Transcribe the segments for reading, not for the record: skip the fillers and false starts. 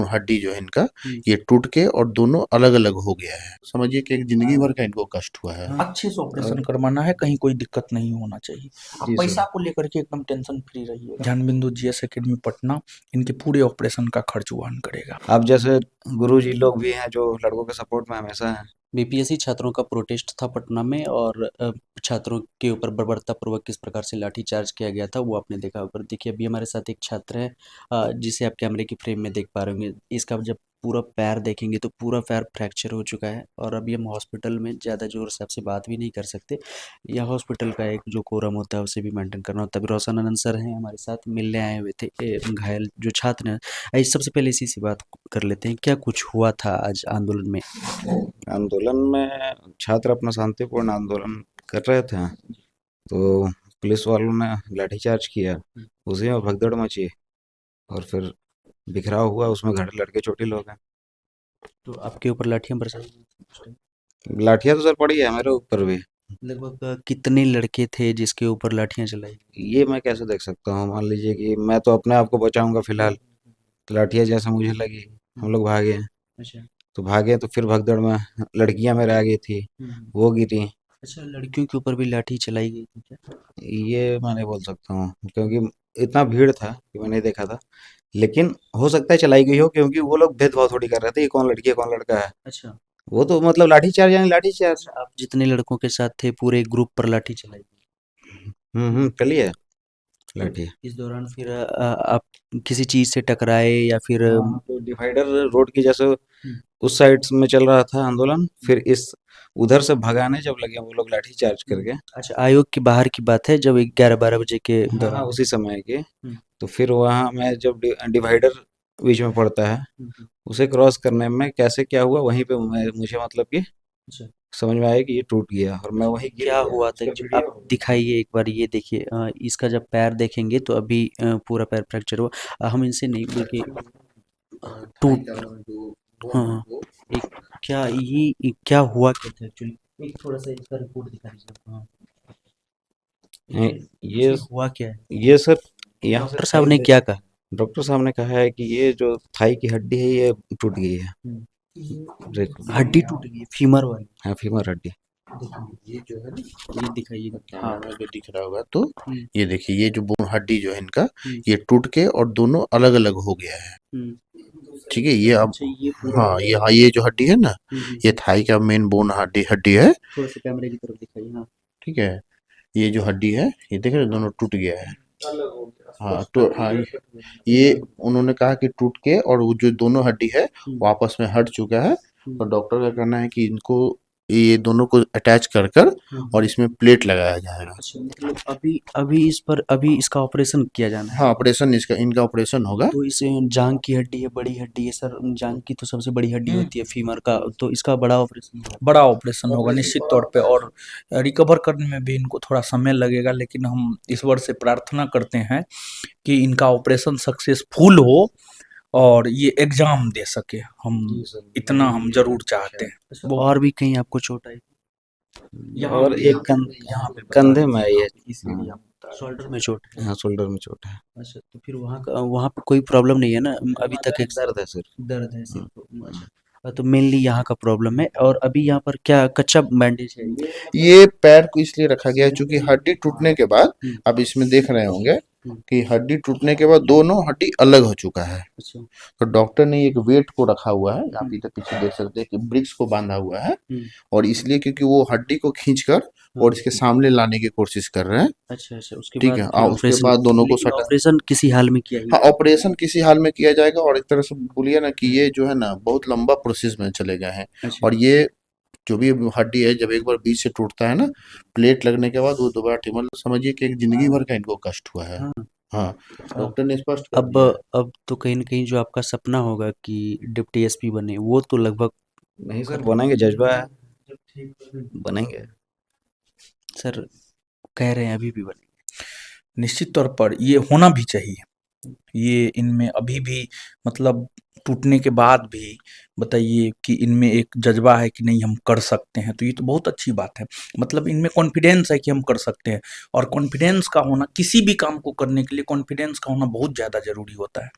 हड्डी जो है इनका ये टूट के और दोनों अलग अलग हो गया है। समझिए कि एक जिंदगी भर का इनको कष्ट हुआ है। अच्छे से ऑपरेशन करवाना है, कहीं कोई दिक्कत नहीं होना चाहिए। आप जी पैसा सर। को लेकर के एकदम टेंशन फ्री रहिए। ध्यान बिंदु जीएस एकेडमी पटना इनके पूरे ऑपरेशन का खर्च वहन करेगा। अब जैसे गुरुजी लोग भी हैं जो लड़कों के सपोर्ट में हमेशा हैं। बीपीएससी छात्रों का प्रोटेस्ट था पटना में और छात्रों के ऊपर बर्बरतापूर्वक किस प्रकार से लाठीचार्ज किया गया था वो आपने देखा होगा। देखिए अभी हमारे साथ एक छात्र है जिसे आप कैमरे की फ्रेम में देख पा रहे होंगे। इसका जब पूरा पैर देखेंगे तो पूरा पैर फ्रैक्चर हो चुका है और अभी हम हॉस्पिटल में ज़्यादा ज़ोर से आपसे बात भी नहीं कर सकते। यह हॉस्पिटल का एक जो कोरम होता है उसे भी मेंटेन करना होता है। अभी रोशन आनंद सर हैं हमारे साथ, मिलने आए हुए थे घायल जो छात्र हैं। आइए सबसे पहले इसी से बात कर लेते हैं, क्या कुछ हुआ था आज आंदोलन में? आंदोलन में छात्र अपना शांतिपूर्ण आंदोलन कर रहे थे, तो पुलिस वालों ने लाठीचार्ज किया, उसी में भगदड़ मची और फिर बिखराव हुआ, उसमें घर लड़के चोटिल लोग हैं। तो आपके ऊपर लाठियां बरसाई? लाठियाँ तो सर पड़ी है मेरे ऊपर भी। लगभग कितने लड़के थे जिसके ऊपर लाठियां चलाई? ये मैं कैसे देख सकता हूँ? मान लीजिए कि मैं तो अपने आप को बचाऊंगा फिलहाल, तो लाठियाँ जैसे मुझे लगी हम लोग भागे, अच्छा। तो भागे तो फिर भगदड़ में लड़कियां मेरे आगे थी, वो गिरी। अच्छा, लड़कियों के ऊपर भी लाठी चलाई गई थी क्या? ये मैं नहीं बोल सकता हूँ क्योंकि इतना भीड़ था कि मैं नहीं देखा था, लेकिन हो सकता है चलाई गई हो क्योंकि वो लोग भेदभाव थोड़ी कर रहे थे, ये कौन लड़की है कौन लड़का है। अच्छा। वो तो मतलब लाठीचार्ज यानी लाठीचार्ज। अच्छा, आप जितने लड़कों के साथ थे पूरे ग्रुप पर लाठी चलाई गई? चलिए तो लाठी। इस दौरान फिर आप किसी चीज से टकराए या फिर? हाँ, तो डिवाइडर रोड की जैसे उस साइड में चल रहा था आंदोलन, फिर इस उधर से भगाने जब लगे वो लोग लाठी चार्ज करके। अच्छा, आयोग के बाहर की बात है जब 11-12 बजे के हाँ दौरान? उसी समय के। तो फिर वहाँ मैं जब डिवाइडर बीच में पड़ता है, उसे क्रॉस करने में कैसे क्या हुआ वहीं पे मुझे मतलब कि अच्छा, समझ में आया कि ये टूट गया और मैं वहीं गिर क्या गया। हुआ था उसका जो वीडियो आप दिखाइए एक बार, ये देखिए इसका जब पैर देखेंगे तो अभी पूरा पैर फ्रैक्चर हुआ। हम इनसे नहीं बल्कि टूट, हाँ हाँ, एक क्या ये क्या हुआ क्या था एक्चुअली? एक थोड़ा सा इसका रिपोर्ट दिखा दीजिए। हाँ, ये इसमें हुआ क्या है? ये सर यहाँ से डॉक्टर साहब ने क्या कहा? डॉक्टर साहब ने कहा है कि ये जो थाई की हड्डी है ये टूट गई है। देखो हड्डी टूट गई, फीमर वाली? हाँ फीमर हड्डी। ये जो है ना, ये दिखाइए। हाँ अगर दिख रहा होगा तो हम्म, ये देखिए ये जो बोन हड्डी जो है इनका हम्म, ये टूट के और दोनों अलग अलग हो गया है। हम्म। ठीक है ये अब अच्छा, ये पूरा? हाँ ये जो हड्डी है ना ये हम्म। थाई का मेन बोन हड्डी हड्डी है। थोड़ा सा कैमरे की तरफ दिखाइए। हाँ। ठीक है ये जो हड्डी है ये देख रहे हो, दोनों टूट गया है। हाँ तो हाँ ये उन्होंने कहा कि टूट के और वो जो दोनों हड्डी है वो आपस में हट चुका है। और डॉक्टर का कहना है कि इनको ये दोनों को अटैच कर कर और इसमें प्लेट लगाया जाएगा। अच्छा, मतलब अभी अभी इस पर अभी इसका ऑपरेशन किया जाना है? हाँ ऑपरेशन इसका इनका ऑपरेशन होगा। तो इस जांग की हड्डी है, बड़ी हड्डी है सर, जांग की तो सबसे बड़ी हड्डी होती है फीमर का, तो इसका बड़ा ऑपरेशन होगा? बड़ा ऑपरेशन होगा निश्चित तौर पे, और रिकवर करने में भी इनको थोड़ा समय लगेगा, लेकिन हम ईश्वर से प्रार्थना करते हैं कि इनका ऑपरेशन सक्सेसफुल हो और ये एग्जाम दे सके। हम इतना हम जरूर चाहते हैं। वो और भी कहीं आपको चोट आई? और एक यहाँ पे कंधे में आई है। इसीलिए शोल्डर में चोट है? हाँ शोल्डर में चोट है। अच्छा, तो फिर वहाँ पे कोई प्रॉब्लम नहीं है ना अभी तक? एक दर्द है सिर्फ। दर्द है सिर्फ? अच्छा, तो मेनली यहाँ का प्रॉब्लम है। और अभी यहाँ पर क्या कच्चा बैंडेज है? ये पैर को इसलिए रखा गया है क्योंकि हड्डी टूटने के बाद आप इसमें देख रहे होंगे कि हड्डी टूटने के बाद दोनों हड्डी अलग हो चुका है। अच्छा। तो डॉक्टर ने एक वेट को रखा हुआ है, आप इधर पीछे देख सकते हैं कि ब्रिक्स को बांधा हुआ है और इसलिए क्योंकि वो हड्डी को खींचकर और इसके सामने लाने की कोशिश कर रहे हैं। अच्छा अच्छा, उसके ठीक बाद है फिर उसके बाद दोनों को सटा। ऑपरेशन किसी हाल में किया हाँ ऑपरेशन किसी हाल में किया जाएगा और एक तरह से बोलिए ना कि ये जो है ना बहुत लंबा प्रोसेस में चले गए हैं। अच्छा। और ये जो भी हड्डी है जब एक बार बीच से टूटता है ना प्लेट लगने के बाद वो दोबारा ठीक मतलब समझिए कि एक जिंदगी भर का इनको कष्ट हुआ है। हाँ। हाँ डॉक्टर ने स्पष्ट कर अब दिया है। अब तो कहीं न कहीं जो आपका सपना होगा कि डिप्टी एसपी बने, वो तो लगभग नहीं सर बनेंगे, जज्बा है, बनेंगे। सर कह रहे हैं अभी भी बने। निश्चित तौर पर ये होना भी चाहिए। ये इनमें अभी भी मतलब टूटने के बाद भी बताइए कि इनमें एक जज्बा है कि नहीं हम कर सकते हैं, तो ये तो बहुत अच्छी बात है। मतलब इनमें कॉन्फिडेंस है कि हम कर सकते हैं, और कॉन्फिडेंस का होना किसी भी काम को करने के लिए कॉन्फिडेंस का होना बहुत ज़्यादा ज़रूरी होता है।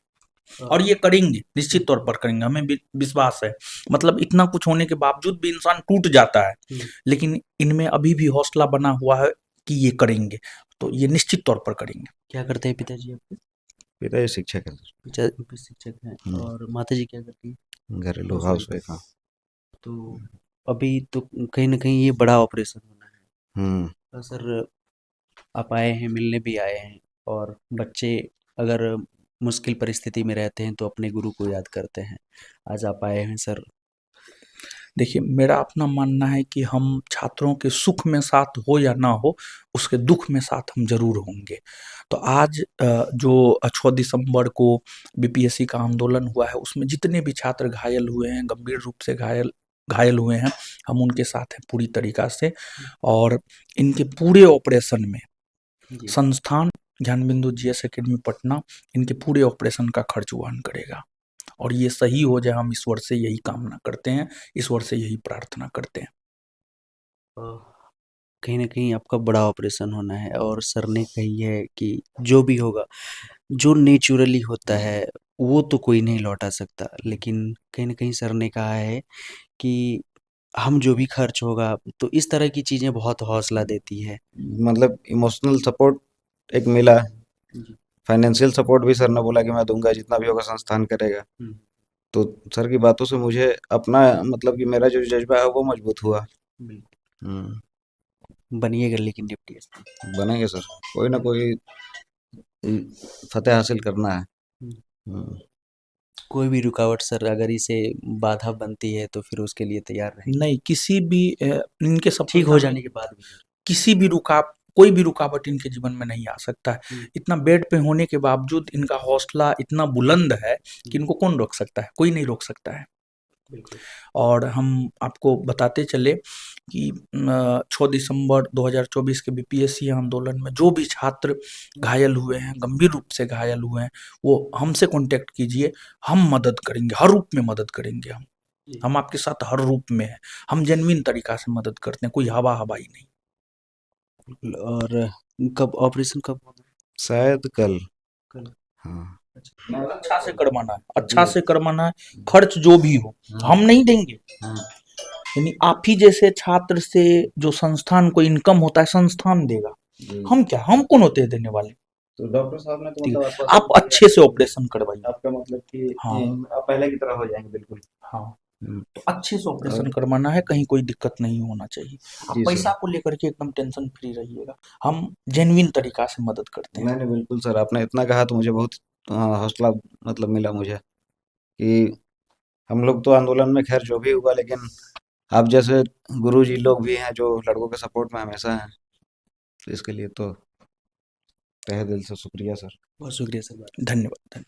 और ये करेंगे, निश्चित तौर पर करेंगे, हमें विश्वास है। मतलब इतना कुछ होने के बावजूद भी इंसान टूट जाता है, लेकिन इनमें अभी भी हौसला बना हुआ है कि ये करेंगे, तो ये निश्चित तौर पर करेंगे। क्या करते हैं पिताजी आपके? पिताजी शिक्षक है सर। पिता शिक्षक हैं और माता जी क्या करती हैं? घरेलू हाउस वाइफ हाँ। तो अभी तो कहीं न कहीं ये बड़ा ऑपरेशन होना है। तो सर आप आए हैं, मिलने भी आए हैं और बच्चे अगर मुश्किल परिस्थिति में रहते हैं तो अपने गुरु को याद करते हैं। आज आप आए हैं सर। देखिए, मेरा अपना मानना है कि हम छात्रों के सुख में साथ हो या ना हो, उसके दुख में साथ हम ज़रूर होंगे। तो आज जो 6 दिसंबर को बीपीएससी का आंदोलन हुआ है, उसमें जितने भी छात्र घायल हुए हैं, गंभीर रूप से घायल हुए हैं, हम उनके साथ हैं पूरी तरीक़ा से। और इनके पूरे ऑपरेशन में संस्थान ज्ञानबिंदु जीएस एकेडमी पटना इनके पूरे ऑपरेशन का खर्च वहन करेगा। और ये सही हो जाए, हम ईश्वर से यही कामना करते हैं, ईश्वर से यही प्रार्थना करते हैं। कहीं न कहीं आपका बड़ा ऑपरेशन होना है और सर ने कही है कि जो भी होगा, जो नेचुरली होता है, वो तो कोई नहीं लौटा सकता। लेकिन कहीं न कहीं सर ने कहा है कि हम जो भी खर्च होगा, तो इस तरह की चीज़ें बहुत हौसला देती है। मतलब इमोशनल सपोर्ट एक मिला, फाइनेंशियल सपोर्ट भी सर ने बोला कि मैं दूंगा, जितना भी होगा संस्थान करेगा। तो सर की बातों से मुझे अपना मतलब कि मेरा जो जज्बा है वो मजबूत हुआ। बनिएगा लेकिन डिप्टी एसपी। बनेंगे सर, कोई ना कोई फतेह हासिल करना है। कोई भी रुकावट सर अगर इसे बाधा बनती है तो फिर उसके लिए तैयार रहेंगे। नहीं, किसी भी इनके ठीक सफलता हो में जाने के बाद भी सर। किसी भी कोई भी रुकावट इनके जीवन में नहीं आ सकता है। इतना बेड पे होने के बावजूद इनका हौसला इतना बुलंद है कि इनको कौन रोक सकता है? कोई नहीं रोक सकता है। और हम आपको बताते चले कि 6 दिसंबर 2024 के बीपीएससी आंदोलन में जो भी छात्र घायल हुए हैं, गंभीर रूप से घायल हुए हैं, वो हमसे कॉन्टैक्ट कीजिए, हम मदद करेंगे, हर रूप में मदद करेंगे हम। हम आपके साथ हर रूप में हैं, हम जेन्युइन तरीक़ा से मदद करते हैं, कोई हवा-हवाई नहीं। और कब ऑपरेशन कब होगा? शायद कल। कल। हाँ। अच्छा से करवाना है, अच्छा से करवाना है, खर्च जो भी हो हम नहीं देंगे। यानी आप ही जैसे छात्र से जो संस्थान को इनकम होता है, संस्थान देगा। हम क्या, हम कौन होते हैं देने वाले? तो डॉक्टर साहब ने तो ठीक, मतलब आश्वासन आप दिया अच्छे से ऑपरेशन करवाइए। आपका मतलब कि हाँ। आप पहले की तरह हो जाएंगे बिल्कुल। हाँ, तो अच्छे से ऑपरेशन करवाना है, कहीं कोई दिक्कत नहीं होना चाहिए। आप जी सर। पैसा को लेकर के एकदम टेंशन फ्री रहिएगा, हम जेन्युइन तरीक़ा से मदद करते हैं। नहीं बिल्कुल सर, आपने इतना कहा तो मुझे बहुत हौसला मतलब मिला मुझे कि हम लोग तो आंदोलन में खैर जो भी हुआ, लेकिन आप जैसे गुरुजी लोग भी हैं जो लड़कों के सपोर्ट में हमेशा हैं, तो इसके लिए तो तहे दिल से शुक्रिया सर। बहुत शुक्रिया सर। धन्यवाद।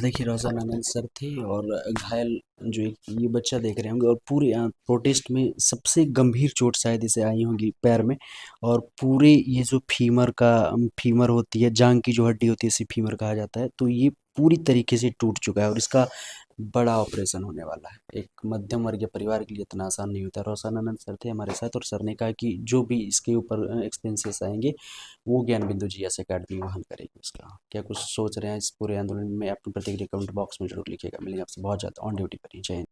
देखिए रोशन आनंद सर थे और घायल जो ये बच्चा देख रहे होंगे और पूरे प्रोटेस्ट में सबसे गंभीर चोट शायद इसे आई होगी पैर में। और पूरे ये जो फीमर होती है, जांग की जो हड्डी होती है, इसे फीमर कहा जाता है, तो ये पूरी तरीके से टूट चुका है और इसका बड़ा ऑपरेशन होने वाला है। एक मध्यम वर्गीय परिवार के लिए इतना आसान नहीं होता। रोशन आनंद सर थे हमारे साथ और सर ने कहा कि जो भी इसके ऊपर एक्सपेंसेस आएंगे वो ज्ञानबिंदु जीएस एकेडमी वहन करेगी उसका। क्या कुछ सोच रहे हैं इस पूरे आंदोलन में? अपनी प्रतिक्रिया कमेंट बॉक्स में जरूर लिखिएगा। मिलेंगे आपसे बहुत ज़्यादा ऑन ड्यूटी पर ही। जय हिंद।